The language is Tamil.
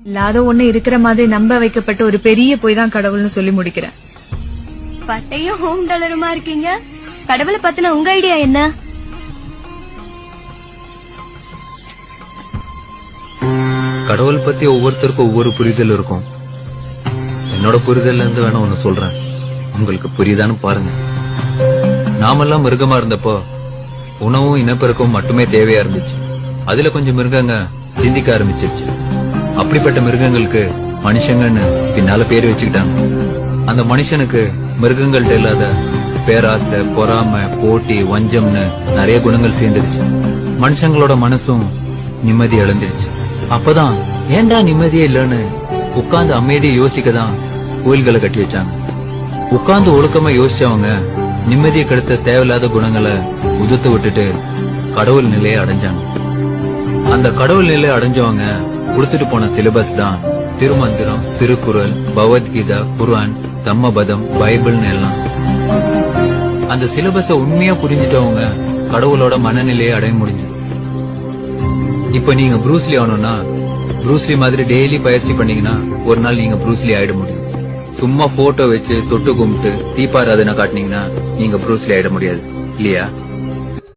இல்லாத ஒண்ணு இருக்கிற மாதிரி நம்ப வைக்கப்பட்ட ஒரு பெரிய போய் தான் கடவுள்னு சொல்லி முடிக்கிறேன். பட்டையும் ஹோம் டெலருமா இருக்கீங்க. கடவுளை பத்தின உங்க ஐடியா என்ன? கடவுள் பத்தி ஒவ்வொருத்தருக்கும் ஒவ்வொரு புரிதல் இருக்கும். என்னோட புரிதல்ல இருந்து வேணா ஒண்ணு சொல்றேன், உங்களுக்கு புரியுதான்னு பாருங்க. நாமெல்லாம் மிருகமா இருந்தப்போ உணவும் இனப்பெருக்கவும் மட்டுமே தேவையா இருந்துச்சு. அதுல கொஞ்சம் மிருகங்க சிந்திக்க ஆரம்பிச்சிருச்சு. அப்படிப்பட்ட மிருகங்களுக்கு மனுஷங்கன்னு பின்னால பேர் வச்சுக்கிட்டாங்க. அந்த மனுஷனுக்கு மிருகங்கள்ட்ட இல்லாத பேராசை, பொறாமை, போட்டி, வஞ்சம்னு நிறைய குணங்கள் சேர்ந்துருச்சு. மனுஷங்களோட மனசும் நிம்மதி இழந்துருச்சு. அப்பதான் ஏண்டா நிம்மதியே இல்லன்னு உட்கார்ந்து அமைதியை யோசிக்கதான் கோயில்களை கட்டி வச்சாங்க. உட்கார்ந்து ஒழுக்கமா யோசிச்சவங்க நிம்மதியை கெடுத்த தேவையில்லாத குணங்களை உதுத்து விட்டுட்டு கடவுள் நிலையை அடைஞ்சாங்க. அந்த கடவுள் நிலையை அடைஞ்சவங்க கொடுத்துட்டு போன சிலபஸ் தான் திருமந்திரம், திருக்குறள், பகவத்கீதா, குர்ஆன், தம்மபதம், பைபிள்னு எல்லாம். அந்த சிலபஸ உண்மையா புரிஞ்சுட்டவங்க கடவுளோட மனநிலையை அடைய முடிஞ்சது. இப்ப நீங்க ப்ரூஸ்லி ஆகணும்னா ப்ரூஸ்லி மாதிரி டெய்லி பயிற்சி பண்ணீங்கன்னா ஒரு நாள் நீங்க ப்ரூஸ்லி ஆயிட முடியும். சும்மா போட்டோ வச்சு தொட்டு கும்பிட்டு தீபாராதனை காட்டினீங்கன்னா நீங்க ப்ரூஸ்லி ஆயிட முடியாது இல்லையா?